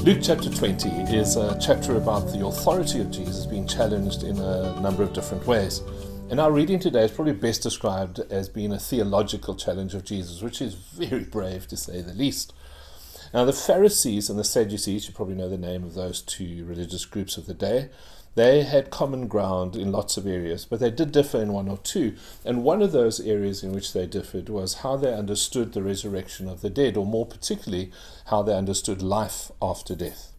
Luke chapter 20 is a chapter about the authority of Jesus being challenged in a number of different ways. And our reading today is probably best described as being a theological challenge of Jesus, which is very brave to say the least. Now, the Pharisees and the Sadducees, you probably know the name of those two religious groups of the day, they had common ground in lots of areas, but they did differ in one or two. And one of those areas in which they differed was how they understood the resurrection of the dead, or more particularly, how they understood life after death.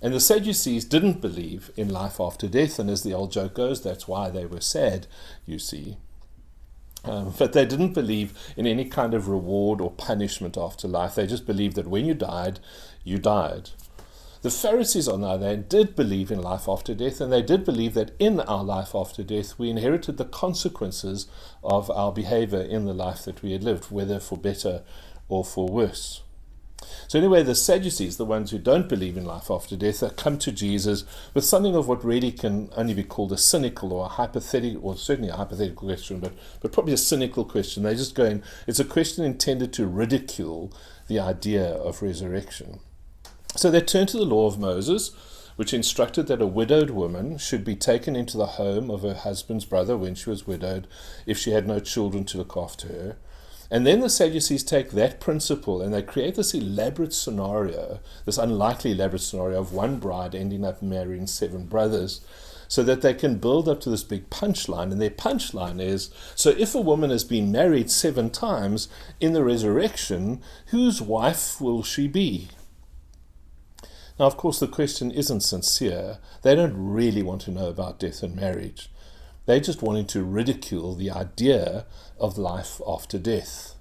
And the Sadducees didn't believe in life after death, and as the old joke goes, that's why they were sad, you see. But they didn't believe in any kind of reward or punishment after life. They just believed that when you died, you died. The Pharisees, on the other hand, did believe in life after death, and they did believe that in our life after death, we inherited the consequences of our behavior in the life that we had lived, whether for better or for worse. So anyway, the Sadducees, the ones who don't believe in life after death, come to Jesus with something of what really can only be called a cynical or a hypothetical, or certainly a hypothetical question, but probably a cynical question. They're just going, it's a question intended to ridicule the idea of resurrection. So they turned to the law of Moses, which instructed that a widowed woman should be taken into the home of her husband's brother when she was widowed, if she had no children to look after her. And then the Sadducees take that principle and they create this elaborate scenario, this unlikely elaborate scenario of one bride ending up marrying 7 brothers, so that they can build up to this big punchline. And their punchline is, so if a woman has been married 7 times, in the resurrection, whose wife will she be? Now, of course, the question isn't sincere. They don't really want to know about death and marriage. They're just wanting to ridicule the idea of life after death.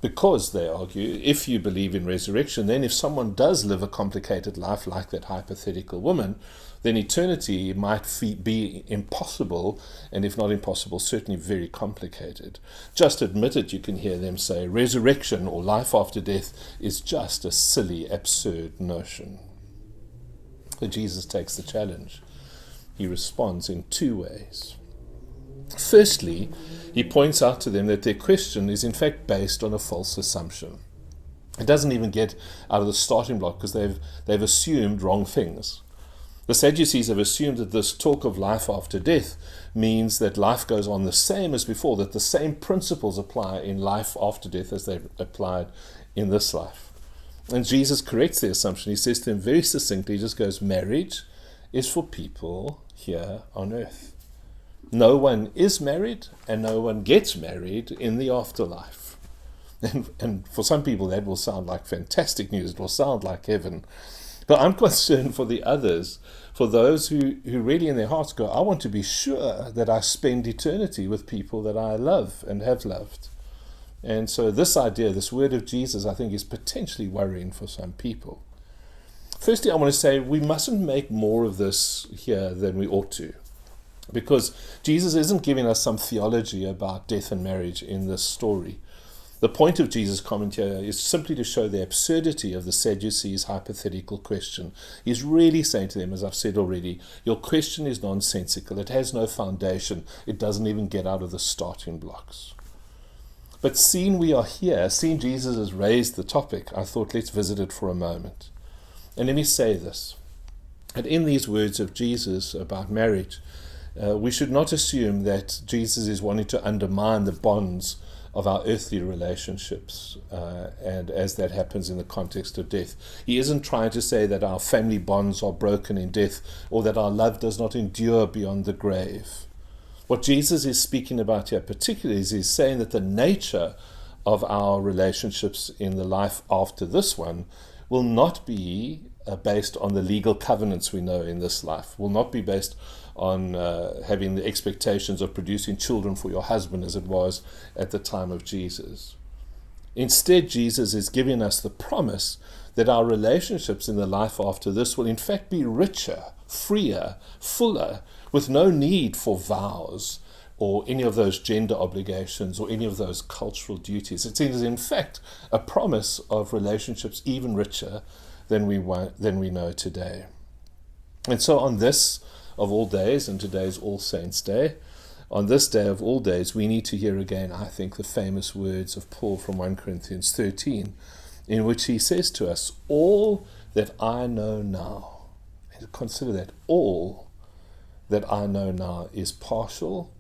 Because, they argue, if you believe in resurrection, then if someone does live a complicated life like that hypothetical woman, then eternity might be impossible, and if not impossible, certainly very complicated. Just admit it, you can hear them say, resurrection or life after death is just a silly, absurd notion. So Jesus takes the challenge. He responds in 2 ways. Firstly, he points out to them that their question is in fact based on a false assumption. It doesn't even get out of the starting block because they've assumed wrong things. The Sadducees have assumed that this talk of life after death means that life goes on the same as before, that the same principles apply in life after death as they applied in this life. And Jesus corrects their assumption. He says to them very succinctly, he just goes, marriage is for people here on earth. No one is married and no one gets married in the afterlife. And for some people that will sound like fantastic news. It will sound like heaven. But I'm concerned for the others, for those who really in their hearts go, I want to be sure that I spend eternity with people that I love and have loved. And so this idea, this word of Jesus, I think is potentially worrying for some people. Firstly, I want to say we mustn't make more of this here than we ought to, because Jesus isn't giving us some theology about death and marriage in this story. The point of Jesus' comment here is simply to show the absurdity of the Sadducees' hypothetical question. He's really saying to them, as I've said already, your question is nonsensical. It has no foundation. It doesn't even get out of the starting blocks. But seeing we are here, seeing Jesus has raised the topic, I thought let's visit it for a moment. And let me say this, that in these words of Jesus about marriage, we should not assume that Jesus is wanting to undermine the bonds of our earthly relationships, and as that happens in the context of death. He isn't trying to say that our family bonds are broken in death, or that our love does not endure beyond the grave. What Jesus is speaking about here particularly is he's saying that the nature of our relationships in the life after this one will not be based on the legal covenants we know in this life, will not be based on having the expectations of producing children for your husband as it was at the time of Jesus. Instead, Jesus is giving us the promise that our relationships in the life after this will in fact be richer, freer, fuller, with no need for vows or any of those gender obligations or any of those cultural duties. It is in fact a promise of relationships even richer than we know today. And so on this of all days, and today's All Saints' Day, on this day of all days, we need to hear again, I think, the famous words of Paul from 1 Corinthians 13, in which he says to us, all that I know now, and consider that, all that I know now is partial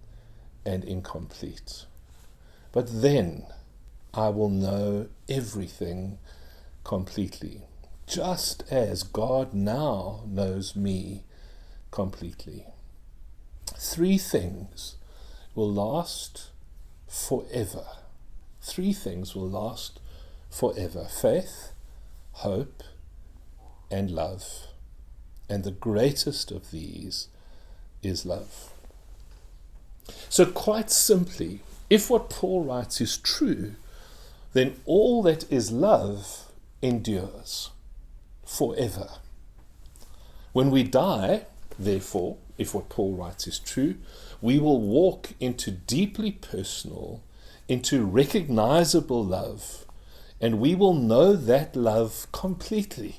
and incomplete. But then I will know everything completely, just as God now knows me completely. 3 things will last forever. 3 things will last forever: faith, hope, and love. And the greatest of these is love. So quite simply, if what Paul writes is true, then all that is love endures forever. When we die, therefore, if what Paul writes is true, we will walk into deeply personal, into recognizable love, and we will know that love completely,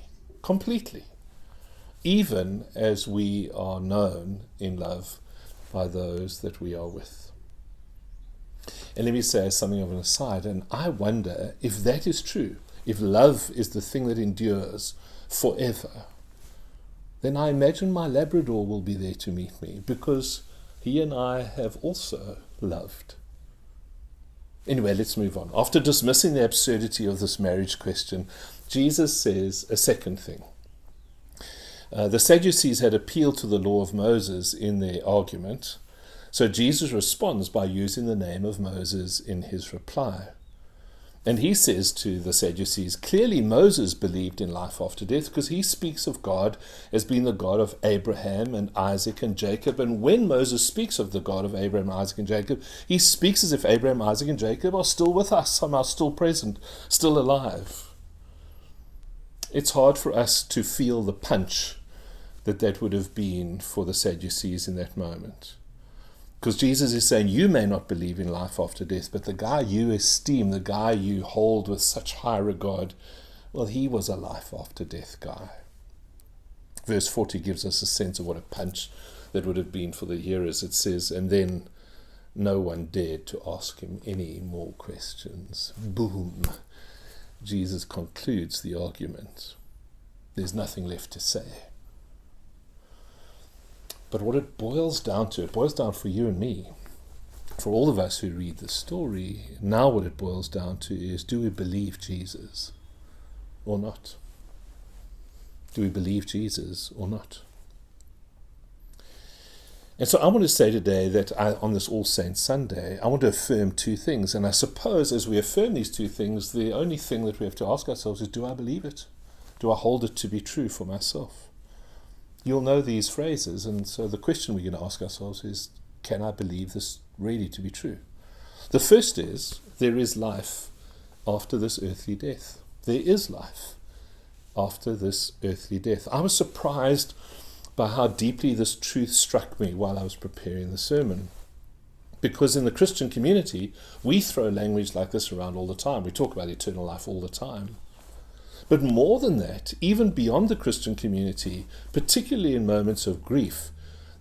even as we are known in love by those that we are with. And let me say something of an aside, and I wonder if that is true, if love is the thing that endures forever, then I imagine my Labrador will be there to meet me, because he and I have also loved. Anyway, let's move on. After dismissing the absurdity of this marriage question, Jesus says a second thing. The Sadducees had appealed to the law of Moses in their argument, so Jesus responds by using the name of Moses in his reply. And he says to the Sadducees, clearly Moses believed in life after death, because he speaks of God as being the God of Abraham and Isaac and Jacob. And when Moses speaks of the God of Abraham, Isaac and Jacob, he speaks as if Abraham, Isaac and Jacob are still with us, somehow still present, still alive. It's hard for us to feel the punch that would have been for the Sadducees in that moment. Because Jesus is saying, you may not believe in life after death, but the guy you esteem, the guy you hold with such high regard, well, he was a life after death guy. Verse 40 gives us a sense of what a punch that would have been for the hearers. It says, and then no one dared to ask him any more questions. Boom. Jesus concludes the argument. There's nothing left to say. But what it boils down to, it boils down for you and me, for all of us who read the story, now what it boils down to is, do we believe Jesus or not? Do we believe Jesus or not? And so I want to say today that on this All Saints Sunday, I want to affirm 2 things. And I suppose as we affirm these 2 things, the only thing that we have to ask ourselves is, do I believe it? Do I hold it to be true for myself? You'll know these phrases, and so the question we're going to ask ourselves is, can I believe this really to be true? The first is, there is life after this earthly death. There is life after this earthly death. I was surprised by how deeply this truth struck me while I was preparing the sermon. Because in the Christian community, we throw language like this around all the time. We talk about eternal life all the time. But more than that, even beyond the Christian community, particularly in moments of grief,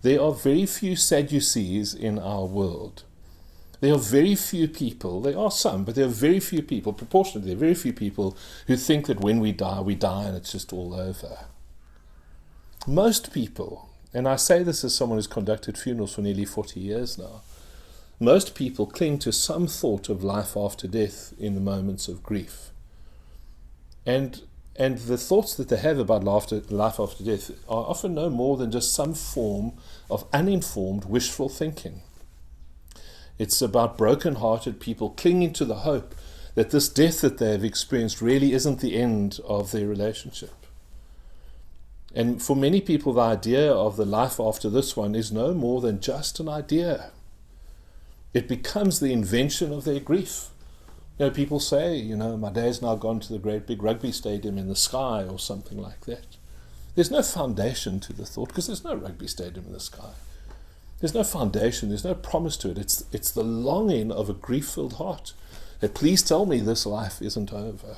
there are very few Sadducees in our world. There are very few people, there are some, but there are very few people, proportionately, there are very few people who think that when we die and it's just all over. Most people, and I say this as someone who's conducted funerals for nearly 40 years now, most people cling to some thought of life after death in the moments of grief. And the thoughts that they have about life after death are often no more than just some form of uninformed wishful thinking. It's about broken-hearted people clinging to the hope that this death that they have experienced really isn't the end of their relationship. And for many people, the idea of the life after this one is no more than just an idea. It becomes the invention of their grief. You know, people say, my dad's now gone to the great big rugby stadium in the sky or something like that. There's no foundation to the thought, because there's no rugby stadium in the sky. There's no foundation, there's no promise to it. It's the longing of a grief-filled heart that, please tell me this life isn't over.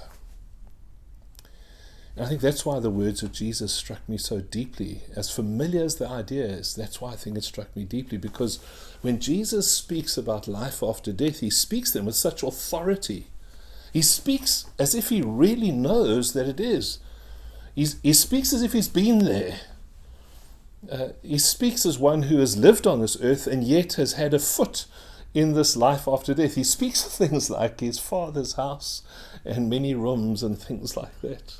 And I think that's why the words of Jesus struck me so deeply. As familiar as the idea is, that's why I think it struck me deeply, because when Jesus speaks about life after death, he speaks them with such authority. He speaks as if he really knows that it is. He speaks as if he's been there. He speaks as one who has lived on this earth and yet has had a foot in this life after death. He speaks of things like his father's house and many rooms and things like that.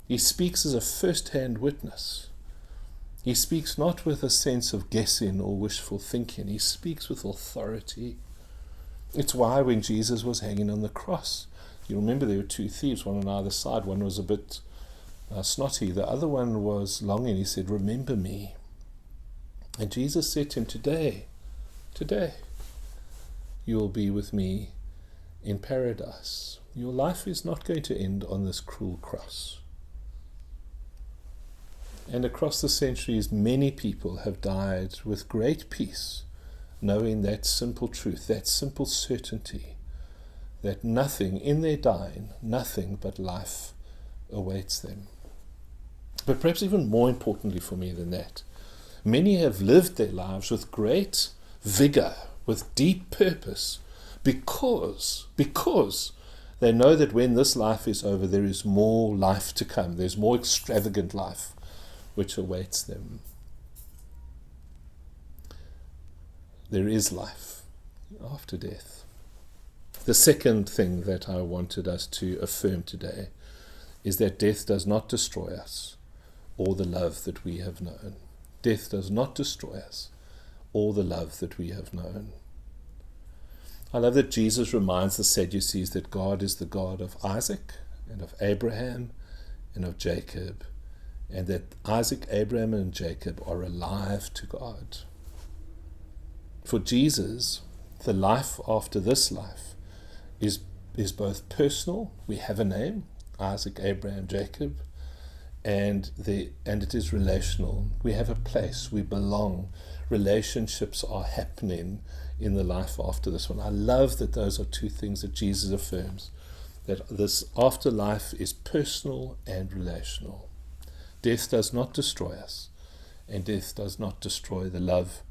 He speaks as a first-hand witness. He speaks not with a sense of guessing or wishful thinking. He speaks with authority. It's why when Jesus was hanging on the cross, you remember there were two thieves, one on either side. One was a bit snotty. The other one was longing. He said, "Remember me." And Jesus said to him, today, you will be with me in paradise. Your life is not going to end on this cruel cross. And across the centuries, many people have died with great peace, knowing that simple truth, that simple certainty, that nothing in their dying, nothing but life awaits them. But perhaps even more importantly for me than that, many have lived their lives with great vigor, with deep purpose, because they know that when this life is over, there is more life to come. There's more extravagant life which awaits them. There is life after death. The second thing that I wanted us to affirm today is that death does not destroy us or the love that we have known. Death does not destroy us or the love that we have known. I love that Jesus reminds the Sadducees that God is the God of Isaac and of Abraham and of Jacob, and that Isaac, Abraham, and Jacob are alive to God. For Jesus, the life after this life is both personal. We have a name, Isaac, Abraham, Jacob, and it is relational. We have a place. We belong. Relationships are happening in the life after this one. I love that those are two things that Jesus affirms, that this afterlife is personal and relational. Death does not destroy us, and death does not destroy the love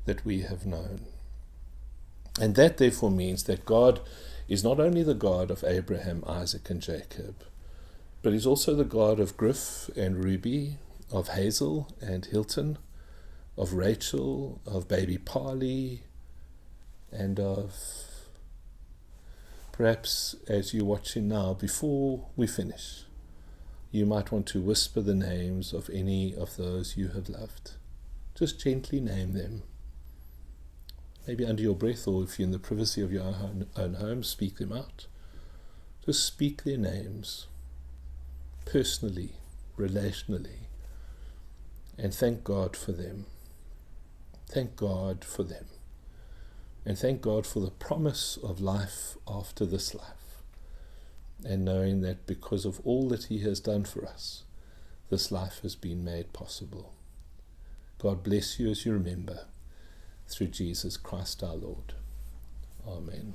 that we have known. And that therefore means that God is not only the God of Abraham, Isaac, and Jacob, but he's also the God of Griff and Ruby, of Hazel and Hilton, of Rachel, of baby Parley, and of, perhaps as you're watching now, before we finish, you might want to whisper the names of any of those you have loved. Just gently name them. Maybe under your breath, or if you're in the privacy of your own home, speak them out. Just speak their names, personally, relationally, and thank God for them. Thank God for them. And thank God for the promise of life after this life. And knowing that because of all that he has done for us, this life has been made possible. God bless you as you remember, through Jesus Christ our Lord. Amen.